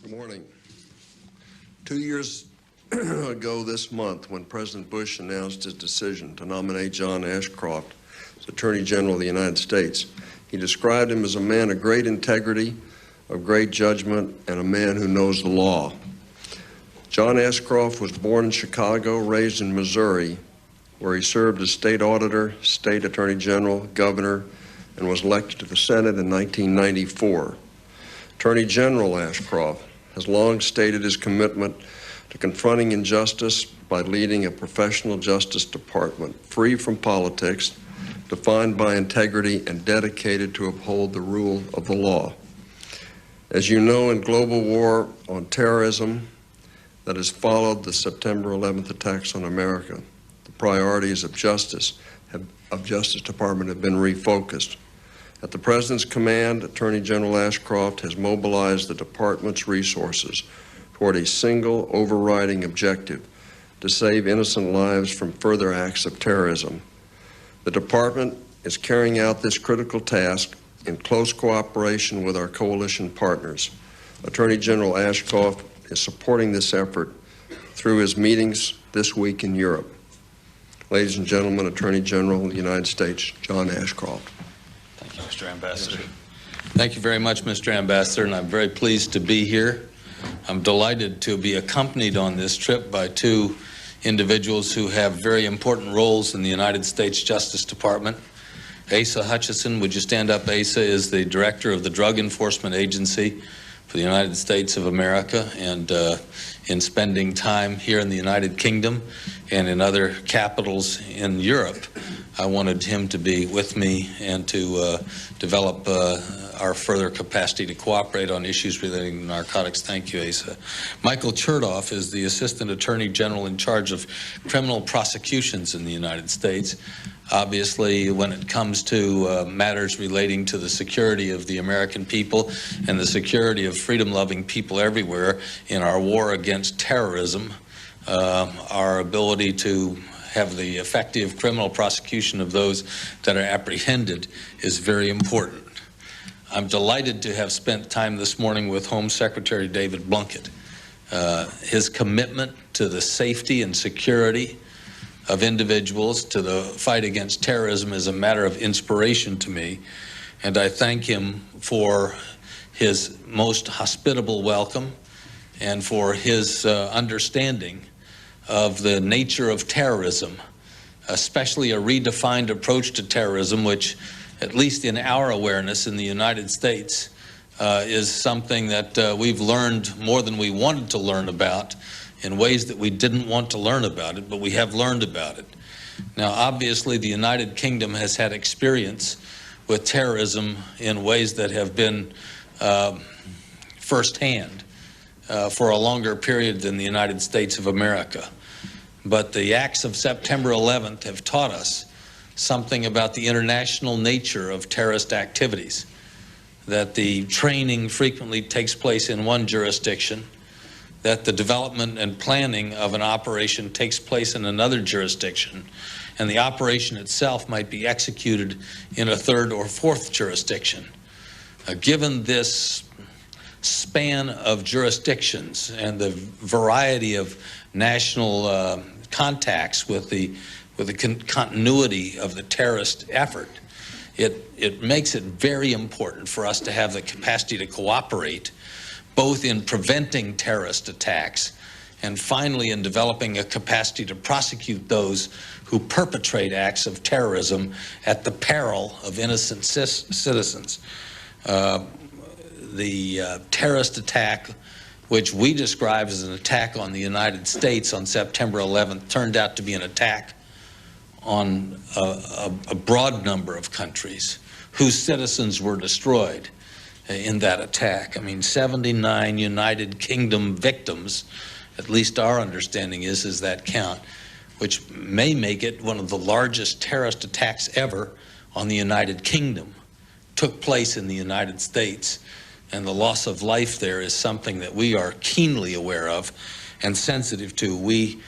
Good morning. 2 years ago this month, when President Bush announced his decision to nominate John Ashcroft as Attorney General of the United States, he described him as a man of great integrity, of great judgment, and a man who knows the law. John Ashcroft was born in Chicago, raised in Missouri, where he served as state auditor, state attorney general, governor, and was elected to the Senate in 1994. Attorney General Ashcroft has long stated his commitment to confronting injustice by leading a professional justice department free from politics, defined by integrity, and dedicated to uphold the rule of the law. As you know, in global war on terrorism that has followed the September 11th attacks on America, the priorities of Justice Department have been refocused. At the President's command, Attorney General Ashcroft has mobilized the department's resources toward a single overriding objective: to save innocent lives from further acts of terrorism. The department is carrying out this critical task in close cooperation with our coalition partners. Attorney General Ashcroft is supporting this effort through his meetings this week in Europe. Ladies and gentlemen, Attorney General of the United States, John Ashcroft. Thank you, Mr. Ambassador. Thank you very much, Mr. Ambassador, and I'm very pleased to be here. I'm delighted to be accompanied on this trip by two individuals who have very important roles in the United States Justice Department. Asa Hutchinson, would you stand up? Asa is the director of the Drug Enforcement Agency for the United States of America, and in spending time here in the United Kingdom and in other capitals in Europe, I wanted him to be with me and to develop our further capacity to cooperate on issues relating to narcotics. Thank you, Asa. Michael Chertoff is the Assistant Attorney General in charge of criminal prosecutions in the United States. Obviously, when it comes to matters relating to the security of the American people and the security of freedom-loving people everywhere in our war against terrorism, our ability to have the effective criminal prosecution of those that are apprehended is very important. I'm delighted to have spent time this morning with Home Secretary David Blunkett. His commitment to the safety and security of individuals, to the fight against terrorism, is a matter of inspiration to me, and I thank him for his most hospitable welcome and for his understanding of the nature of terrorism, especially a redefined approach to terrorism, which, at least in our awareness in the United States, is something that we've learned more than we wanted to learn about, in ways that we didn't want to learn about it, but we have learned about it. Now, obviously, the United Kingdom has had experience with terrorism in ways that have been firsthand for a longer period than the United States of America. But the acts of September 11th have taught us something about the international nature of terrorist activities, that the training frequently takes place in one jurisdiction, that the development and planning of an operation takes place in another jurisdiction, and the operation itself might be executed in a third or fourth jurisdiction. Given this span of jurisdictions and the variety of national contacts with the continuity of the terrorist effort, it makes it very important for us to have the capacity to cooperate, both in preventing terrorist attacks and finally in developing a capacity to prosecute those who perpetrate acts of terrorism at the peril of innocent citizens. The terrorist attack, which we describe as an attack on the United States on September 11th, turned out to be an attack on a broad number of countries whose citizens were destroyed in that attack. I mean, 79 United Kingdom victims, at least our understanding is that count, which may make it one of the largest terrorist attacks ever on the United Kingdom, took place in the United States. And the loss of life there is something that we are keenly aware of and sensitive to. We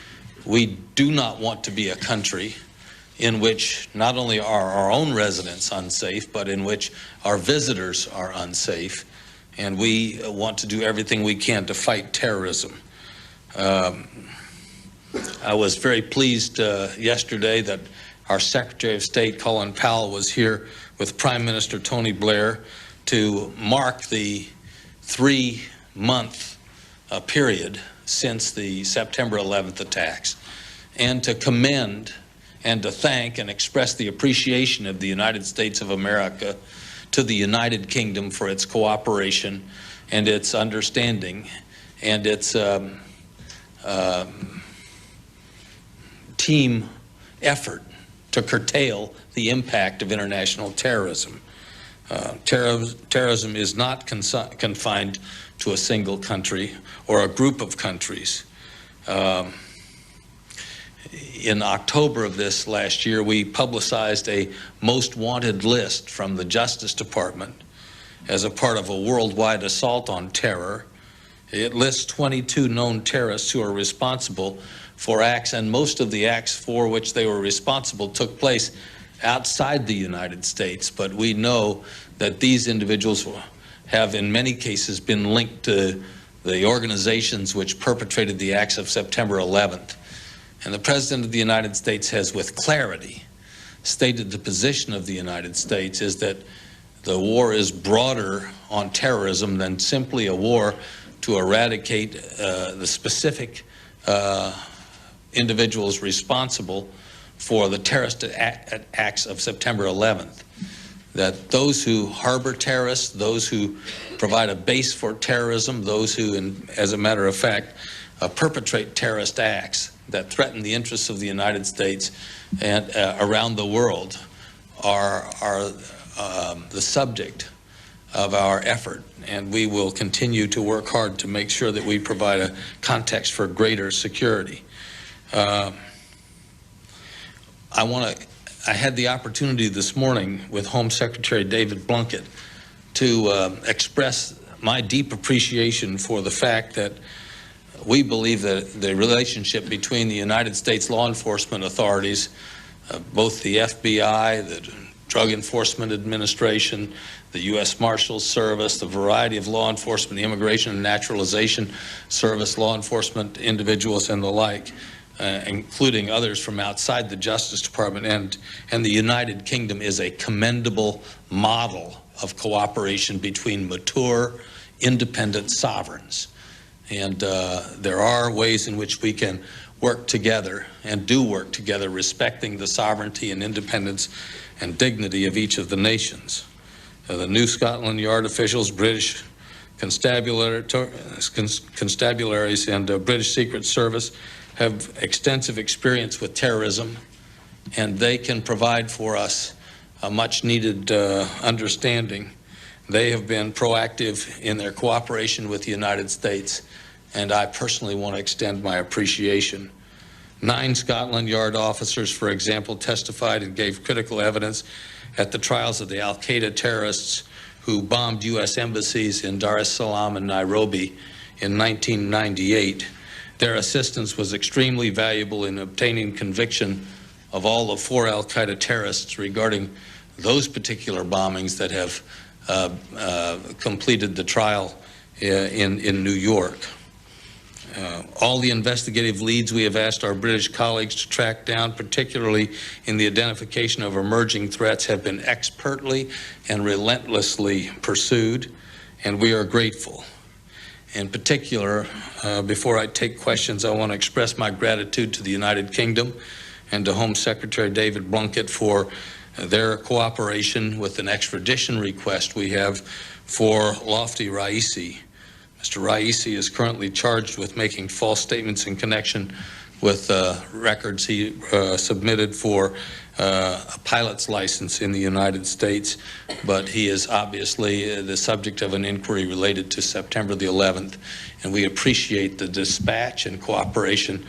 do not want to be a country in which not only are our own residents unsafe, but in which our visitors are unsafe, and we want to do everything we can to fight terrorism. I was very pleased yesterday that our Secretary of State, Colin Powell, was here with Prime Minister Tony Blair to mark the 3-month period since the September 11th attacks, and to commend and to thank and express the appreciation of the United States of America to the United Kingdom for its cooperation and its understanding and its team effort to curtail the impact of international terrorism. Terrorism is not confined to a single country or a group of countries. In October of this last year, we publicized a most wanted list from the Justice Department as a part of a worldwide assault on terror. It lists 22 known terrorists who are responsible for acts, and most of the acts for which they were responsible took place outside the United States. But we know that these individuals have in many cases been linked to the organizations which perpetrated the acts of September 11th. And the President of the United States has with clarity stated the position of the United States is that the war is broader on terrorism than simply a war to eradicate the specific individuals responsible for the terrorist acts of September 11th. That those who harbor terrorists, those who provide a base for terrorism, those who, as a matter of fact, perpetrate terrorist acts that threaten the interests of the United States and around the world are the subject of our effort, and we will continue to work hard to make sure that we provide a context for greater security. I had the opportunity this morning with Home Secretary David Blunkett to express my deep appreciation for the fact that we believe that the relationship between the United States law enforcement authorities, both the FBI, the Drug Enforcement Administration, the U.S. Marshals Service, the variety of law enforcement, the Immigration and Naturalization Service, law enforcement individuals and the like, including others from outside the Justice Department and the United Kingdom, is a commendable model of cooperation between mature, independent sovereigns. And there are ways in which we can work together and do work together, respecting the sovereignty and independence and dignity of each of the nations. The New Scotland Yard officials, British constabularies and British Secret Service have extensive experience with terrorism, and they can provide for us a much needed understanding. They have been proactive in their cooperation with the United States, and I personally want to extend my appreciation. 9 Scotland Yard officers, for example, testified and gave critical evidence at the trials of the Al-Qaeda terrorists who bombed U.S. embassies in Dar es Salaam and Nairobi in 1998. Their assistance was extremely valuable in obtaining conviction of all of 4 Al-Qaeda terrorists regarding those particular bombings that have completed the trial in New York. All the investigative leads we have asked our British colleagues to track down, particularly in the identification of emerging threats, have been expertly and relentlessly pursued, and we are grateful. In particular, before I take questions, I want to express my gratitude to the United Kingdom and to Home Secretary David Blunkett for their cooperation with an extradition request we have for Lofty Raisi. Mr. Raisi is currently charged with making false statements in connection with records he submitted for a pilot's license in the United States, but he is obviously the subject of an inquiry related to September the 11th, and we appreciate the dispatch and cooperation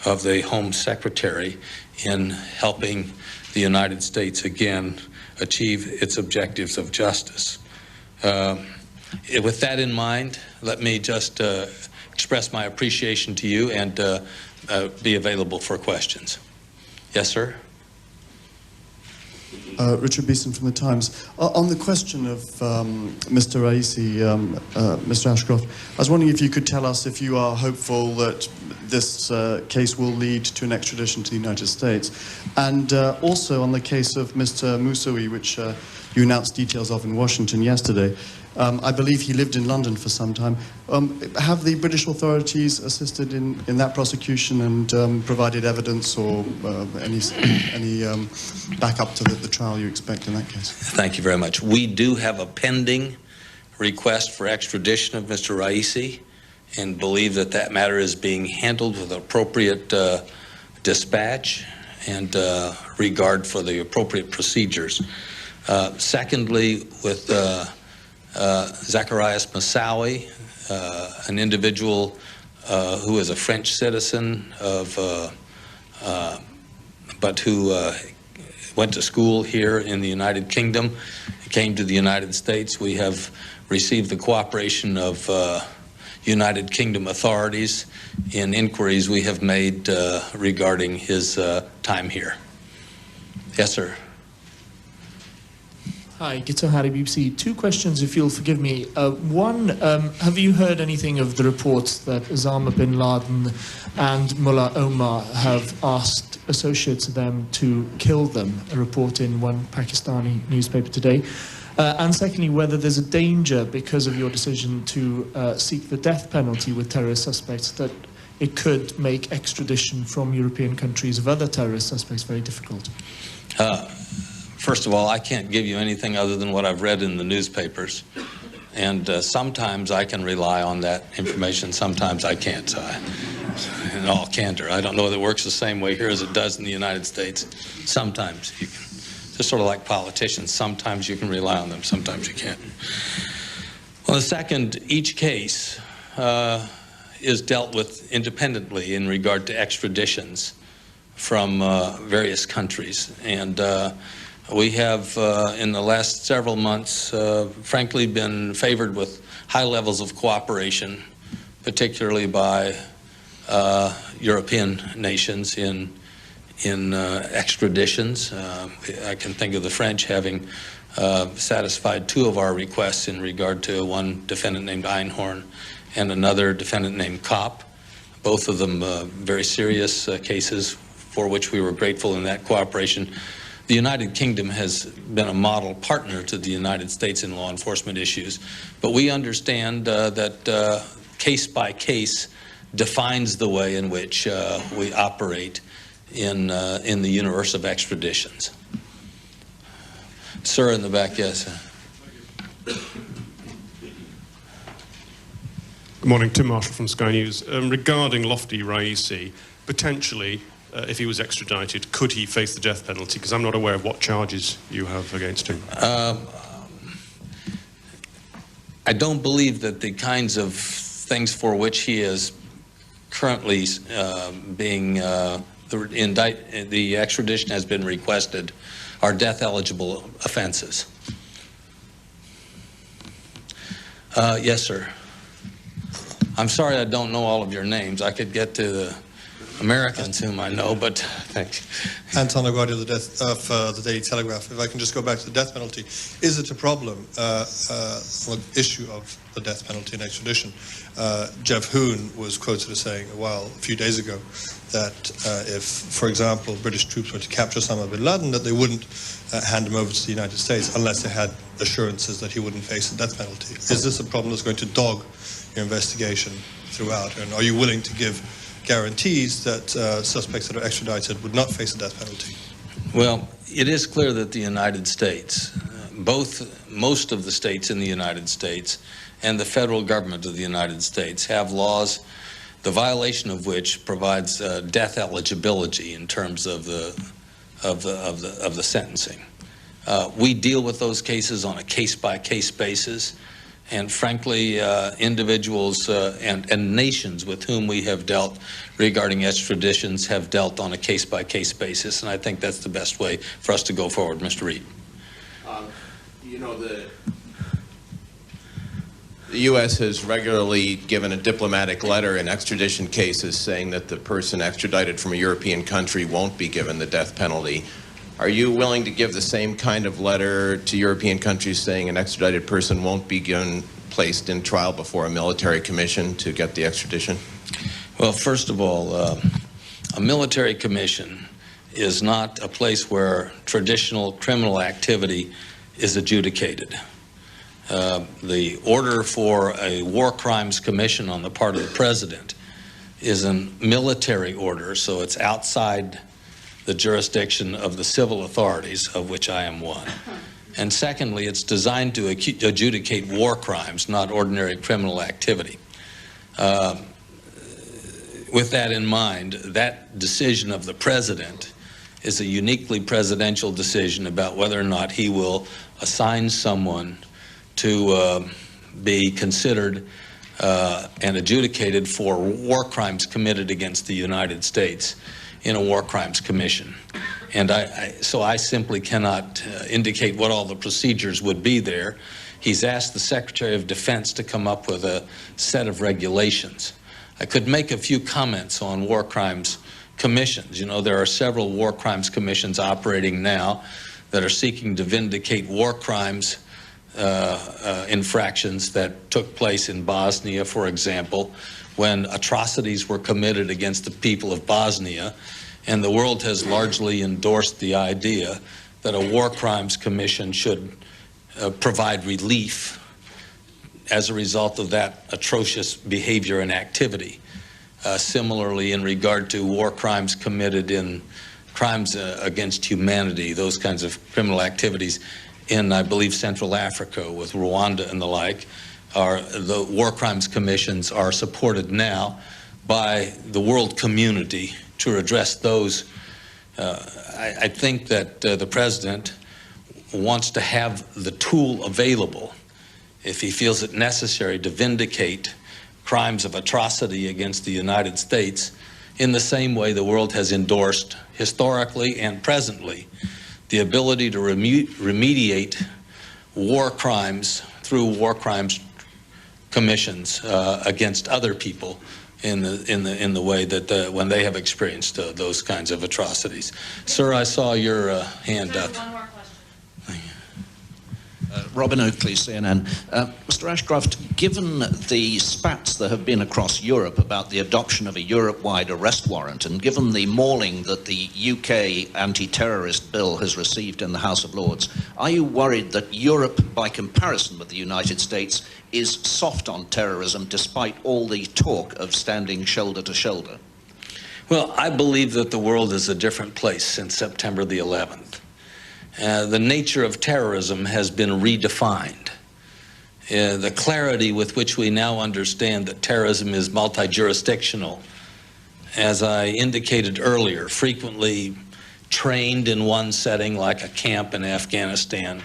of the Home Secretary in helping the United States again achieve its objectives of justice. With that in mind, let me just express my appreciation to you and be available for questions. Yes, sir? Richard Beeson from The Times. On the question of Mr. Raisi, Mr. Ashcroft, I was wondering if you could tell us if you are hopeful that this case will lead to an extradition to the United States. And also on the case of Mr. Moussaoui, which you announced details of in Washington yesterday. I believe he lived in London for some time. Have the British authorities assisted in that prosecution and provided evidence or any backup to the trial you expect in that case? Thank you very much. We do have a pending request for extradition of Mr. Raisi and believe that that matter is being handled with appropriate dispatch and regard for the appropriate procedures. Secondly, with Zacharias Moussaoui, an individual who is a French citizen but who went to school here in the United Kingdom, came to the United States. We have received the cooperation of United Kingdom authorities in inquiries we have made regarding his time here. Yes, sir. Hi, Gito Hari, BBC. Two questions, if you'll forgive me. One, have you heard anything of the reports that Osama bin Laden and Mullah Omar have asked associates of them to kill them? A report in one Pakistani newspaper today. And secondly, whether there's a danger because of your decision to seek the death penalty with terrorist suspects that it could make extradition from European countries of other terrorist suspects very difficult. First of all, I can't give you anything other than what I've read in the newspapers. And sometimes I can rely on that information, sometimes I can't. So in all candor, I don't know that it works the same way here as it does in the United States. Sometimes you can, just sort of like politicians, sometimes you can rely on them, sometimes you can't. Well, the second, each case is dealt with independently in regard to extraditions from various countries. And we have, in the last several months, frankly, been favored with high levels of cooperation, particularly by European nations in extraditions. I can think of the French having satisfied two of our requests in regard to one defendant named Einhorn and another defendant named Kopp, both of them very serious cases for which we were grateful in that cooperation. The United Kingdom has been a model partner to the United States in law enforcement issues, but we understand that case by case defines the way in which we operate in the universe of extraditions. Sir, in the back, yes. Good morning, Tim Marshall from Sky News. Regarding Lofty Raisi, potentially, if he was extradited, could he face the death penalty? Because I'm not aware of what charges you have against him. I don't believe that the kinds of things for which he is currently being the extradition has been requested are death-eligible offenses. Yes, sir. I'm sorry I don't know all of your names. I could get to the Americans whom I know, but thanks. Anton Aguadio of the Daily Telegraph. If I can just go back to the death penalty, is it a problem, the issue of the death penalty and extradition? Jeff Hoon was quoted as saying a few days ago, that if, for example, British troops were to capture Osama bin Laden, that they wouldn't hand him over to the United States unless they had assurances that he wouldn't face the death penalty. Is this a problem that's going to dog your investigation throughout? And are you willing to give guarantees that suspects that are extradited would not face the death penalty? Well, it is clear that the United States, most of the states in the United States and the federal government of the United States have laws, the violation of which provides death eligibility in terms of the sentencing. We deal with those cases on a case-by-case basis. And frankly, individuals and nations with whom we have dealt regarding extraditions have dealt on a case-by-case basis, and I think that's the best way for us to go forward. Mr. Reed. You know, the U.S. has regularly given a diplomatic letter in extradition cases saying that the person extradited from a European country won't be given the death penalty. Are you willing to give the same kind of letter to European countries saying an extradited person won't be placed in trial before a military commission to get the extradition? Well, first of all, a military commission is not a place where traditional criminal activity is adjudicated. The order for a war crimes commission on the part of the president is a military order, so it's outside the jurisdiction of the civil authorities, of which I am one. And secondly, it's designed to adjudicate war crimes, not ordinary criminal activity. With that in mind, that decision of the president is a uniquely presidential decision about whether or not he will assign someone to be considered and adjudicated for war crimes committed against the United States in a war crimes commission. And so I simply cannot indicate what all the procedures would be there. He's asked the Secretary of Defense to come up with a set of regulations. I could make a few comments on war crimes commissions. You know, there are several war crimes commissions operating now that are seeking to vindicate war crimes infractions that took place in Bosnia, for example, when atrocities were committed against the people of Bosnia, and the world has largely endorsed the idea that a war crimes commission should provide relief as a result of that atrocious behavior and activity. Similarly, in regard to war crimes committed in crimes against humanity, those kinds of criminal activities in, I believe, Central Africa with Rwanda and the like, the war crimes commissions are supported now by the world community to address those. I think that the president wants to have the tool available if he feels it necessary to vindicate crimes of atrocity against the United States in the same way the world has endorsed historically and presently the ability to remediate war crimes through war crimes commissions against other people in the way that when they have experienced those kinds of atrocities. Sir, I saw your hand up. One more question. Robin Oakley, CNN. Mr. Ashcroft, given the spats that have been across Europe about the adoption of a Europe-wide arrest warrant, and given the mauling that the UK anti-terrorist bill has received in the House of Lords, are you worried that Europe, by comparison with the United States, is soft on terrorism despite all the talk of standing shoulder to shoulder? Well, I believe that the world is a different place since September the 11th. The nature of terrorism has been redefined. The clarity with which we now understand that terrorism is multi-jurisdictional, as I indicated earlier, frequently trained in one setting like a camp in Afghanistan,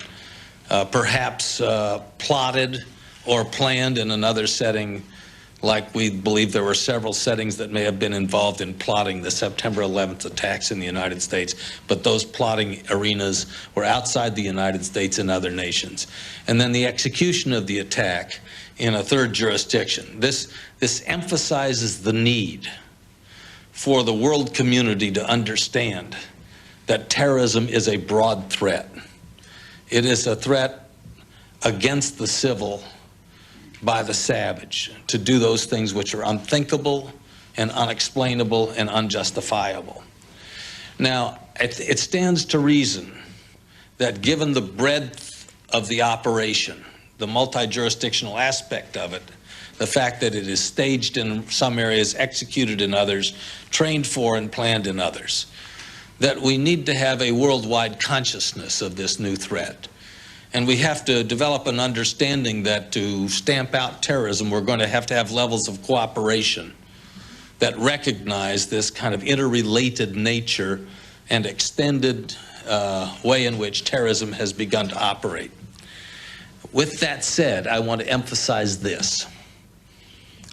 perhaps plotted or planned in another setting, like we believe there were several settings that may have been involved in plotting the September 11th attacks in the United States, but those plotting arenas were outside the United States and other nations. And then the execution of the attack in a third jurisdiction. This emphasizes the need for the world community to understand that terrorism is a broad threat. It is a threat against the civil by the savage, to do those things which are unthinkable and unexplainable and unjustifiable. Now, it stands to reason that given the breadth of the operation, the multi-jurisdictional aspect of it, the fact that it is staged in some areas, executed in others, trained for and planned in others, that we need to have a worldwide consciousness of this new threat. And we have to develop an understanding that to stamp out terrorism, we're going to have levels of cooperation that recognize this kind of interrelated nature and extended way in which terrorism has begun to operate. With that said, I want to emphasize this.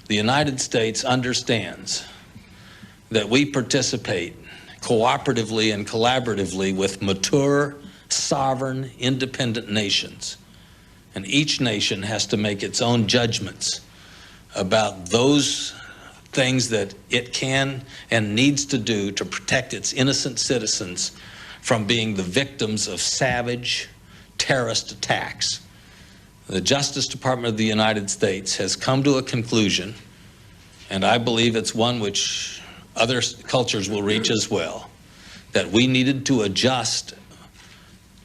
The United States understands that we participate cooperatively and collaboratively with mature, sovereign, independent nations. And each nation has to make its own judgments about those things that it can and needs to do to protect its innocent citizens from being the victims of savage terrorist attacks. The Justice Department of the United States has come to a conclusion, and I believe it's one which other cultures will reach as well, that we needed to adjust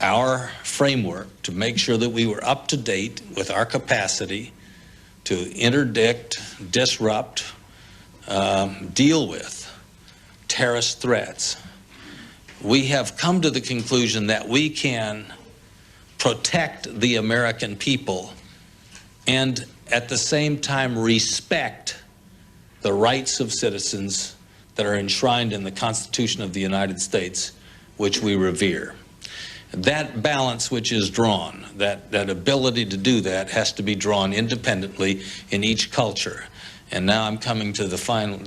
our framework to make sure that we were up to date with our capacity to interdict, disrupt, deal with terrorist threats. We have come to the conclusion that we can protect the American people and at the same time respect the rights of citizens that are enshrined in the Constitution of the United States, which we revere. That balance which is drawn, that ability to do that, has to be drawn independently in each culture. And now I'm coming to the final,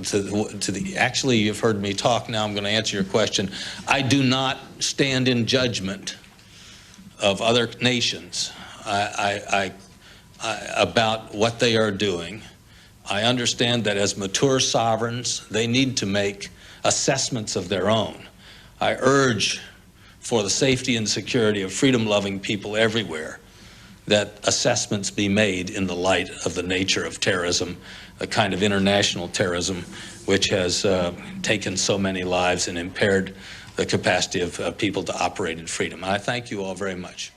actually you've heard me talk, now I'm going to answer your question. I do not stand in judgment of other nations about what they are doing. I understand that as mature sovereigns, they need to make assessments of their own. I urge for the safety and security of freedom-loving people everywhere that assessments be made in the light of the nature of terrorism, a kind of international terrorism which has taken so many lives and impaired the capacity of people to operate in freedom. I thank you all very much.